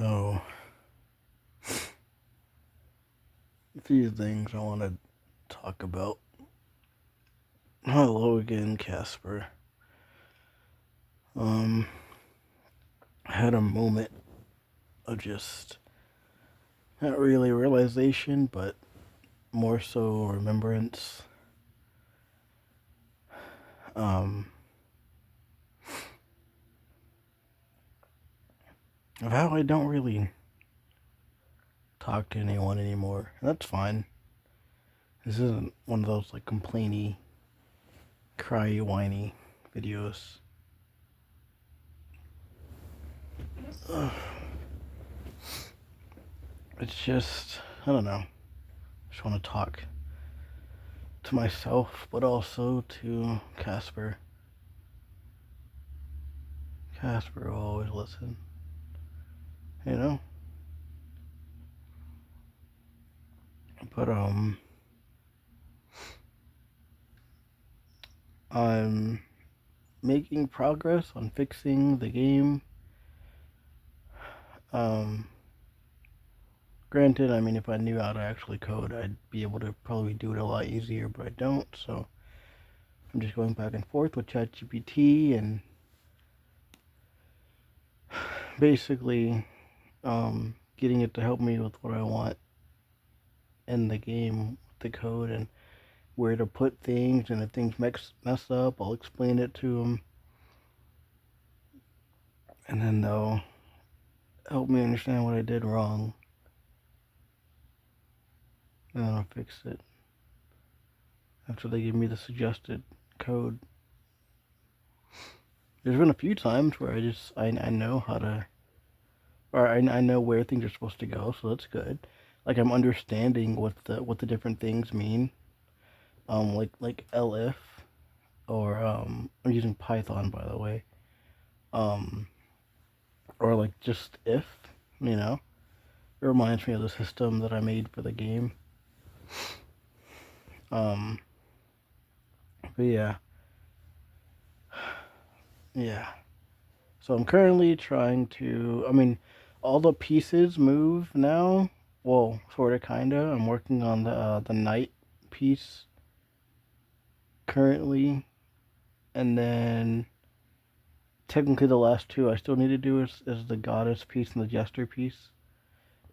So, a few things I want to talk about. Hello again, Casper. I had a moment of just not really realization, but more so remembrance. Um, of how I don't really talk to anyone anymore. And that's fine. This isn't one of those like complainy, cry, whiny videos. It's just, I don't know. I just want to talk to myself, but also to Casper. Casper will always listen. You know? But, I'm making progress on fixing the game. Um, Granted, I mean, if I knew how to actually code, I'd be able to probably do it a lot easier, but I don't, so I'm just going back and forth with ChatGPT and basically getting it to help me with what I want in the game, the code, and where to put things, and if things mess up, I'll explain it to them, and then they'll help me understand what I did wrong, and then I'll fix it after they give me the suggested code. There's been a few times where I know how to, or I know where things are supposed to go, so that's good. Like I'm understanding what the different things mean. Like elif, or I'm using Python, by the way. Um, or like just if, you know. It reminds me of the system that I made for the game. Um, but yeah. So I'm currently trying to. I mean, all the pieces move now. Well, sorta, kinda. I'm working on the night piece currently, and then technically the last two I still need to do is the goddess piece and the jester piece.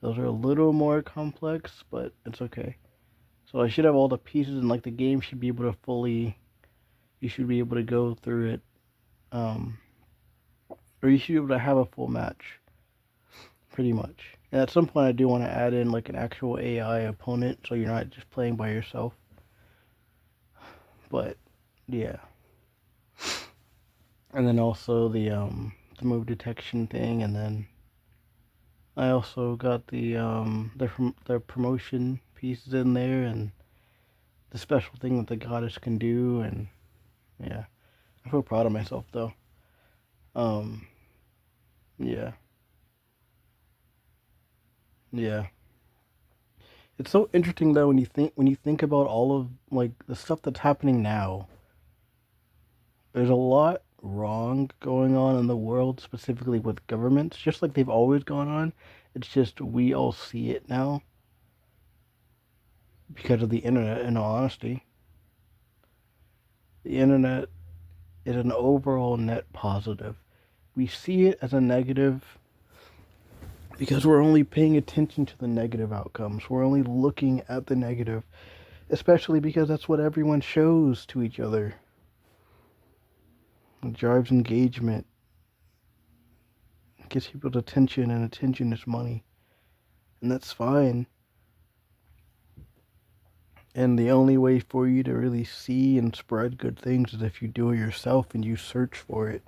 Those are a little more complex, but it's okay. So I should have all the pieces, and like the game should be able to fully. You should be able to go through it, um, or you should be able to have a full match, pretty much. And at some point, I do want to add in like an actual AI opponent, so you're not just playing by yourself. But yeah, and then also the move detection thing, and then I also got the promotion pieces in there, and the special thing that the goddess can do, and yeah, I feel proud of myself though. Um, yeah, yeah. It's so interesting though when you think about all of like the stuff that's happening now. There's a lot wrong going on in the world, specifically with governments, just like they've always gone on. It's just we all see it now because of the internet. In all honesty, the internet is an overall net positive. We see it as a negative because we're only paying attention to the negative outcomes. We're only looking at the negative, especially because that's what everyone shows to each other. It drives engagement, gets people's attention, and attention is money. And that's fine. And the only way for you to really see and spread good things is if you do it yourself and you search for it.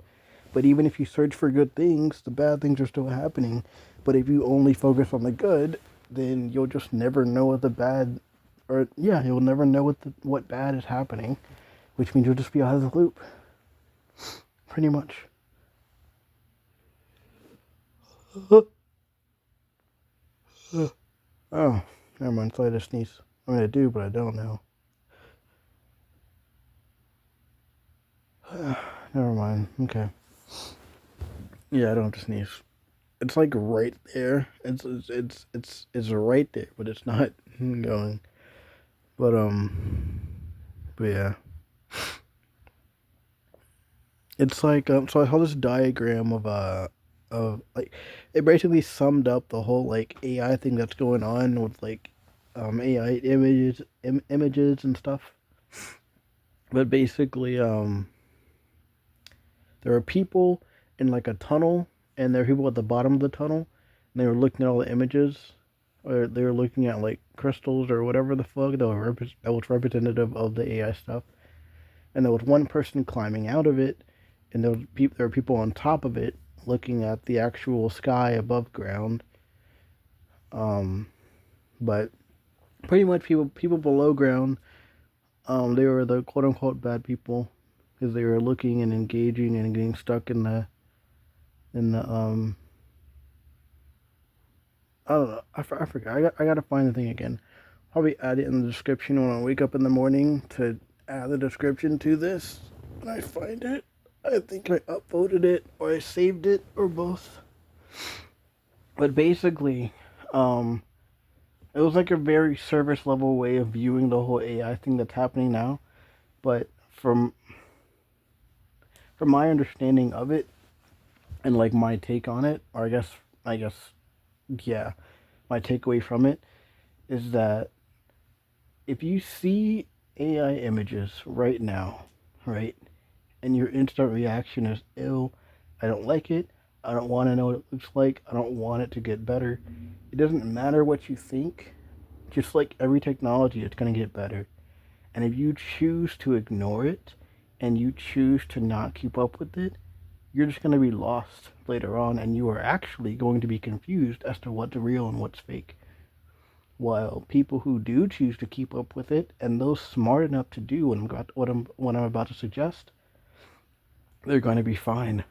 But even if you search for good things, the bad things are still happening. But if you only focus on the good, then you'll just never know what the bad, or yeah, you'll never know what bad is happening, which means you'll just be out of the loop, pretty much. Oh, never mind. So I just sneeze. I mean, I do, but I don't now. Never mind. Okay. Yeah, I don't have to sneeze. it's like right there. It's right there, but it's not going. But but yeah, it's like so I saw this diagram of like it basically summed up the whole like AI thing that's going on with like AI images and stuff. But basically there are people in like a tunnel, and there are people at the bottom of the tunnel, and they were looking at all the images, or they were looking at like crystals or whatever the fuck that was representative of the AI stuff. And there was one person climbing out of it, and there were people on top of it looking at the actual sky above ground. Um, but pretty much people below ground, they were the quote unquote bad people because they were looking and engaging and getting stuck in the. I don't know. I forgot. I gotta find the thing again. Probably add it in the description when I wake up in the morning to add the description to this. When I find it, I think I upvoted it or I saved it or both. But basically, um, it was like a very service level way of viewing the whole AI thing that's happening now. But from my understanding of it and like my take on it, or I guess yeah, my takeaway from it is that if you see AI images right now, right, and your instant reaction is ill, I don't like it, I don't want to know what it looks like, I don't want it to get better. It doesn't matter what you think, just like every technology, it's going to get better. And if you choose to ignore it and you choose to not keep up with it, you're just going to be lost later on, and you are actually going to be confused as to what's real and what's fake. While people who do choose to keep up with it, and those smart enough to do what I'm about to suggest, they're going to be fine.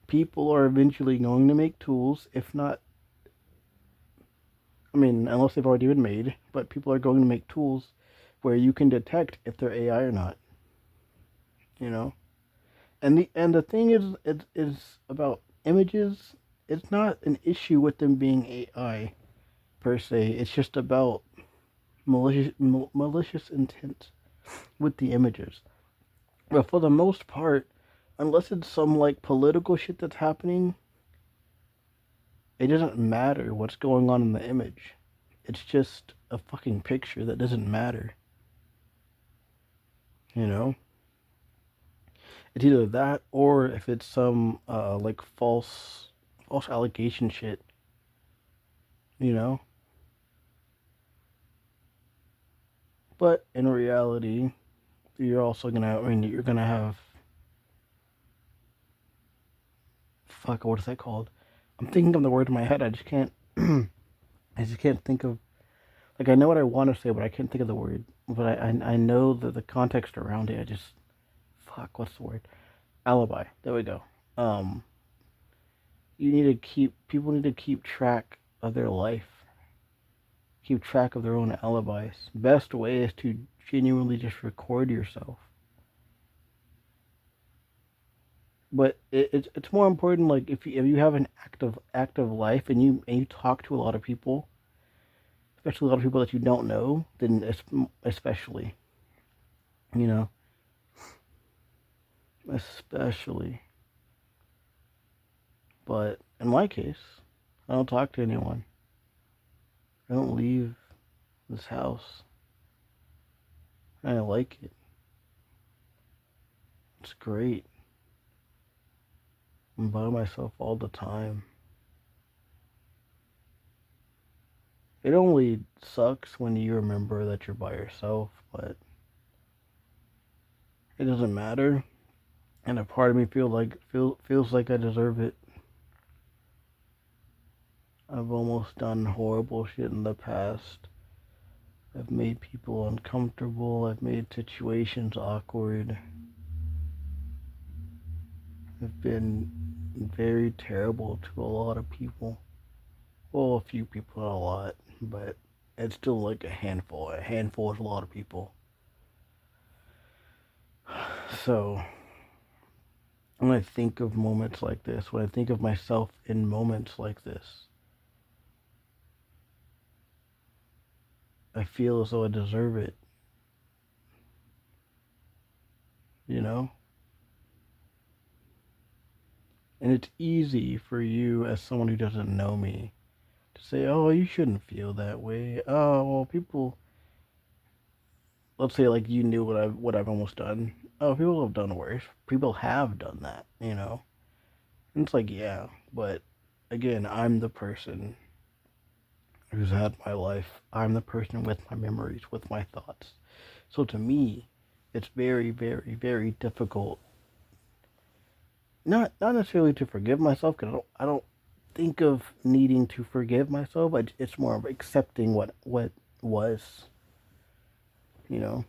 People are eventually going to make tools, if not, I mean, unless they've already been made, but people are going to make tools where you can detect if they're AI or not. You know, and the thing is about images. It's not an issue with them being AI per se. It's just about malicious intent with the images. But for the most part, unless it's some like political shit that's happening, it doesn't matter what's going on in the image. It's just a fucking picture that doesn't matter. You know? It's either that or if it's some like false allegation shit, you know? But in reality, you're gonna have fuck, what is that called? I'm thinking of the word in my head. I just can't. I just can't think of. Like I know what I want to say, but I can't think of the word. But I know the context around it. I just fuck. What's the word? Alibi. There we go. Um, you need to keep people need to keep track of their life. Keep track of their own alibis. Best way is to genuinely just record yourself. But it's more important. Like if you have an active life and you talk to a lot of people, especially a lot of people that you don't know, then especially, you know, especially. But in my case, I don't talk to anyone. I don't leave this house. I like it. It's great. I'm by myself all the time. It only sucks when you remember that you're by yourself, but it doesn't matter. And a part of me feels like I deserve it. I've almost done horrible shit in the past. I've made people uncomfortable. I've made situations awkward. I've been very terrible to a lot of people. Well, a few people, not a lot, but it's still like a handful. A handful is a lot of people. So, when I think of moments like this, when I think of myself in moments like this, I feel as though I deserve it, you know? And it's easy for you as someone who doesn't know me to say, "Oh, you shouldn't feel that way." Oh, well, people, let's say like you knew what I've almost done. Oh, people have done worse. People have done that, you know. And it's like, yeah, but again, I'm the person who's had my life. I'm the person with my memories, with my thoughts. So to me, it's very, very, very difficult. Not necessarily to forgive myself, because I don't think of needing to forgive myself. It's more of accepting what was, you know,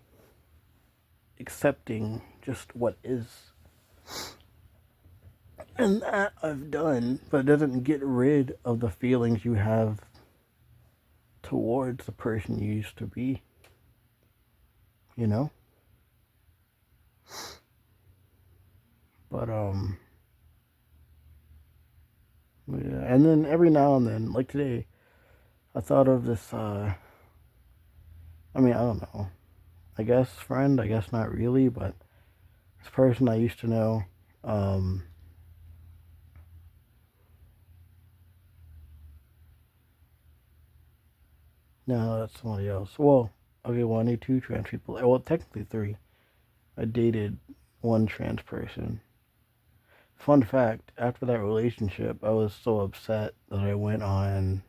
accepting just what is. And that I've done, but it doesn't get rid of the feelings you have towards the person you used to be, you know? But yeah, and then every now and then, like today, I thought of this I mean, I don't know. I guess friend, I guess not really, but this person I used to know, um no, that's somebody else. Well, okay, well I need two trans people. Well, technically three. I dated one trans person. Fun fact, after that relationship, I was so upset that I went on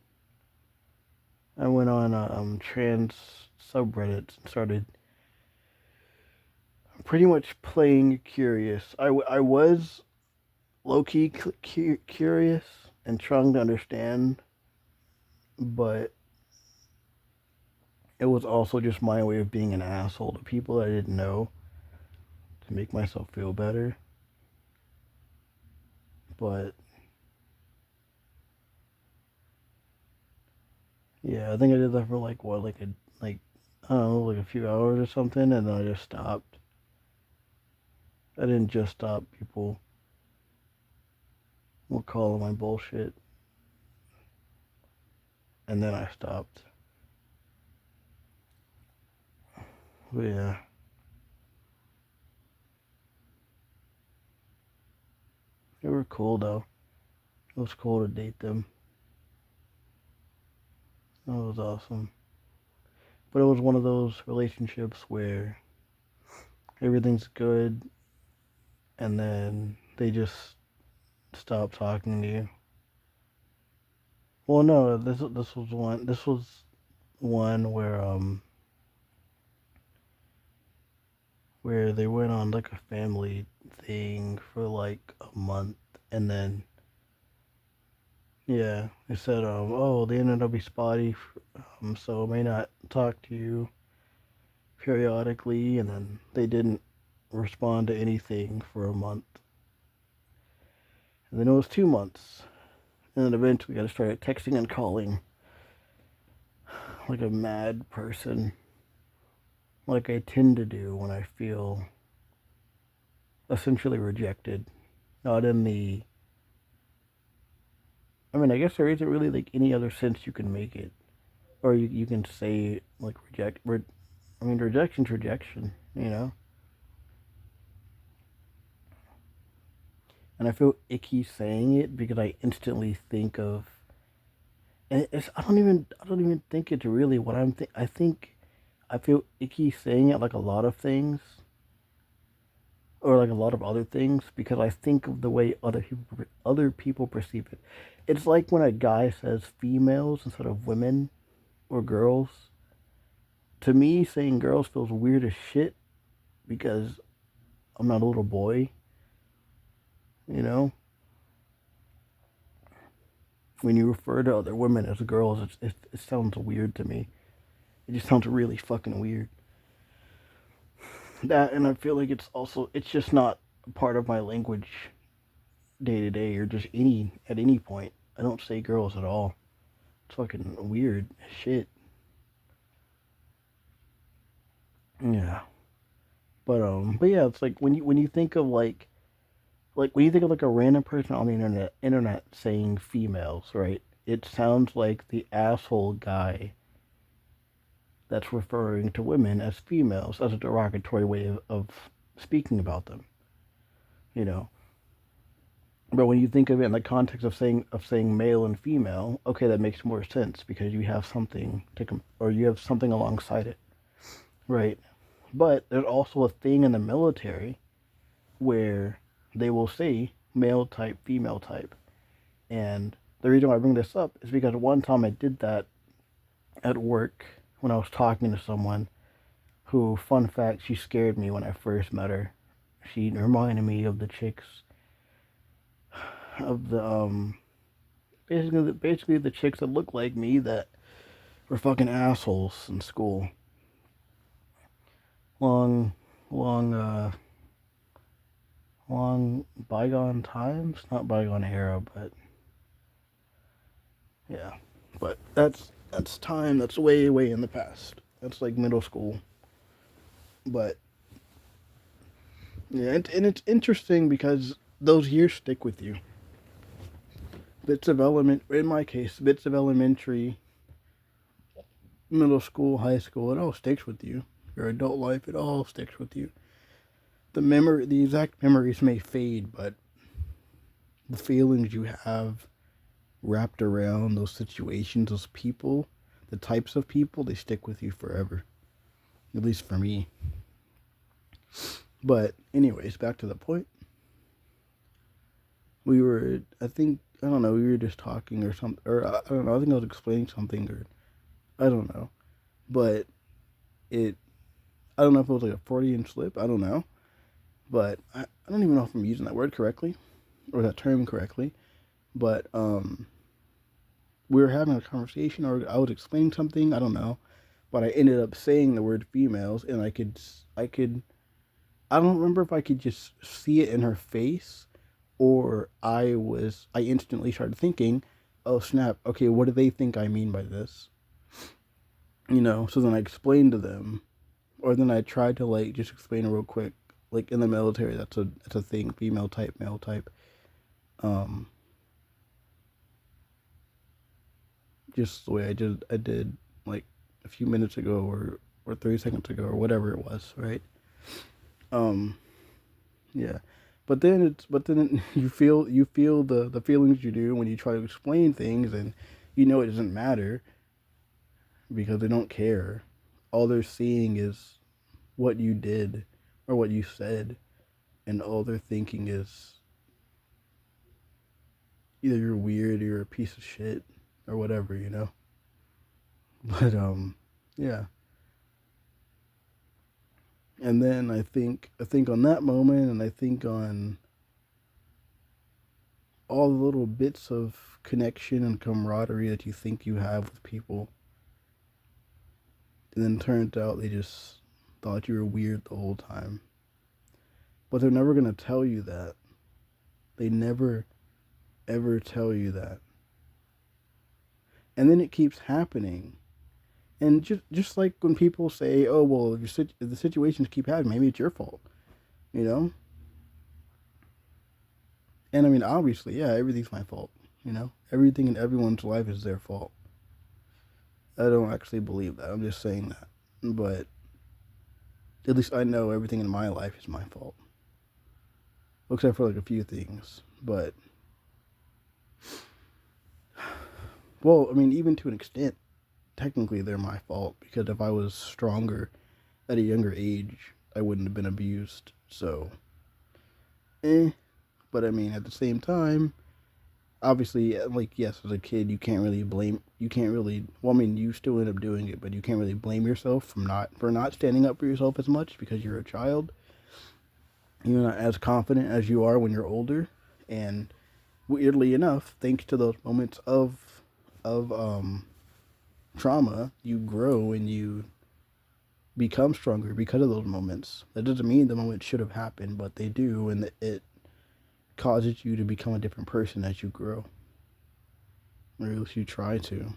trans subreddits and started pretty much playing curious. I was low key curious and trying to understand, but it was also just my way of being an asshole to people I didn't know to make myself feel better. But yeah, I think I did that for like what, like I don't know, like a few hours or something, and then I just stopped. I didn't just stop. People will call my bullshit, and then I stopped. But yeah, they were cool though. It was cool to date them. It was awesome. But it was one of those relationships where everything's good, and then they just stop talking to you. Well, no, this was one. This was one where they went on like a family thing for like a month, and then yeah, they said oh, the internet will be spotty, so I may not talk to you periodically, and then they didn't respond to anything for a month, and then it was 2 months, and then eventually I started texting and calling like a mad person, like I tend to do when I feel essentially rejected. Not in the, I mean, I guess there isn't really like any other sense you can make it, or you can say like I mean, rejection's rejection, you know. And I feel icky saying it because I instantly think of, and it's I don't even think it's really what I think I feel icky saying it like a lot of things, or like a lot of other things, because I think of the way other people perceive it. It's like when a guy says females instead of women or girls. To me, saying girls feels weird as shit because I'm not a little boy, you know. When you refer to other women as girls, it sounds weird to me. It just sounds really fucking weird. That, and I feel like it's just not a part of my language day to day, or just at any point. I don't say girls at all. It's fucking weird shit. Yeah. But yeah, it's like when you think of like when you think of like a random person on the internet saying females, right? It sounds like the asshole guy that's referring to women as females as a derogatory way of speaking about them, you know. But when you think of it in the context of saying male and female, okay, that makes more sense because you have something or you have something alongside it, right? But there's also a thing in the military where they will say male type, female type, and the reason why I bring this up is because one time I did that at work when I was talking to someone who, fun fact, she scared me when I first met her. She reminded me of the chicks of the basically the chicks that look like me that were fucking assholes in school. Long long long bygone times, not bygone era, but yeah. But that's time that's way in the past. That's like middle school. But yeah, and it's interesting because those years stick with you. Bits of element, in my case, bits of elementary, middle school, high school, it all sticks with you. Your adult life, it all sticks with you. The exact memories may fade, but the feelings you have wrapped around those situations, those people, the types of people, they stick with you forever. At least for me. But anyways, back to the point. I don't know, we were just talking or something, or I don't know, I think I was explaining something, or I don't know. But it, I don't know if it was like a Freudian slip, I don't know. But I don't even know if I'm using that word correctly, or that term correctly. But, we were having a conversation, or I was explaining something, I don't know. But I ended up saying the word females, and I don't remember if I could just see it in her face, or I instantly started thinking, oh snap, okay, what do they think I mean by this? So then I explained to them, or then I tried to like just explain it real quick. Like in the military, that's a thing, female type, male type. Um, just the way I did like a few minutes ago, or 30 seconds ago, or whatever it was, right? Um, yeah. But then you feel the feelings you do when you try to explain things, and it doesn't matter because they don't care. All they're seeing is what you did or what you said, and all they're thinking is either you're weird or you're a piece of shit or whatever. But yeah. And then I think on that moment, and I think on all the little bits of connection and camaraderie that you think you have with people, and then turns out they just thought you were weird the whole time. But they're never gonna tell you that. They never ever tell you that. And then it keeps happening. And just like when people say, "Oh well, if the situations keep happening, maybe it's your fault," you know. And I mean, obviously, yeah, everything's my fault. Everything in everyone's life is their fault. I don't actually believe that. I'm just saying that. But at least I know everything in my life is my fault, except for like a few things. But well, I mean, even to an extent, technically they're my fault because if I was stronger at a younger age, I wouldn't have been abused. So, eh. But I mean, at the same time, obviously, like, yes, as a kid, you can't really, well, I mean, you still end up doing it, but you can't really blame yourself for not standing up for yourself as much because you're a child. You're not as confident as you are when you're older. And weirdly enough, thanks to those moments of trauma, you grow and you become stronger because of those moments. That doesn't mean the moments should have happened, but they do, and it causes you to become a different person as you grow, or at least you try to,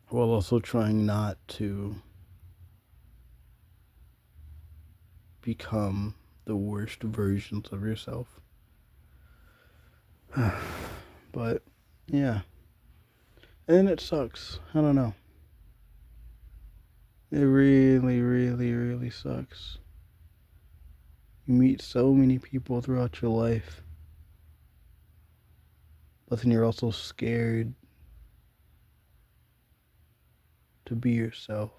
while also trying not to become the worst versions of yourself. But yeah, and it sucks. I don't know. It really, really, really sucks. You meet so many people throughout your life, but then you're also scared to be yourself.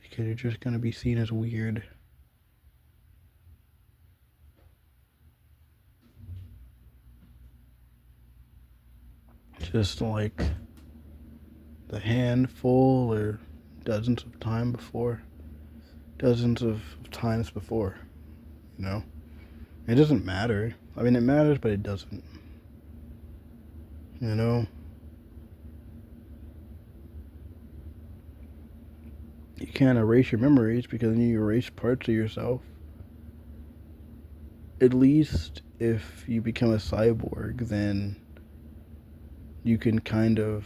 Because you're just gonna be seen as weird. Just like the handful or dozens of times before, you know? It doesn't matter. I mean, it matters, but it doesn't. You know? You can't erase your memories because then you erase parts of yourself. At least if you become a cyborg, then you can kind of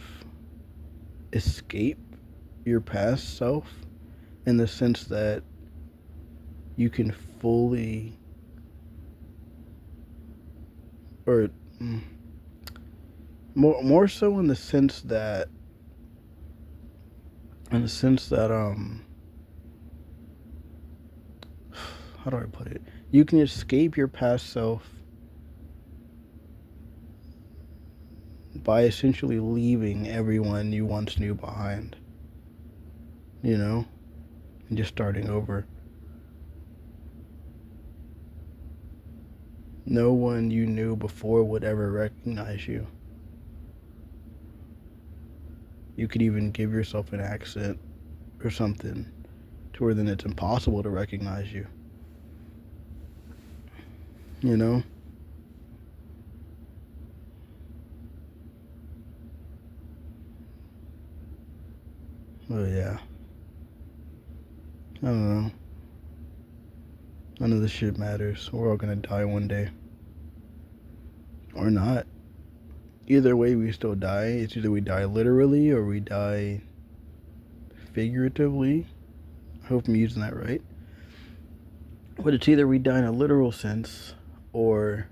escape your past self in the sense that you can fully, or more so in the sense that how do I put it? You can escape your past self by essentially leaving everyone you once knew behind, you know, and just starting over. No one you knew before would ever recognize you. You could even give yourself an accent or something to where then it's impossible to recognize you. You know? Oh yeah. I don't know. None of this shit matters. We're all gonna die one day. Or not. Either way, we still die. It's either we die literally or we die figuratively. I hope I'm using that right. But it's either we die in a literal sense or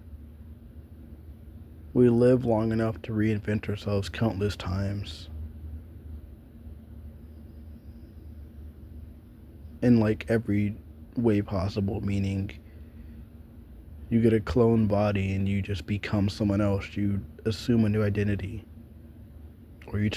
we live long enough to reinvent ourselves countless times. In like every way possible, meaning you get a clone body and you just become someone else. You assume a new identity.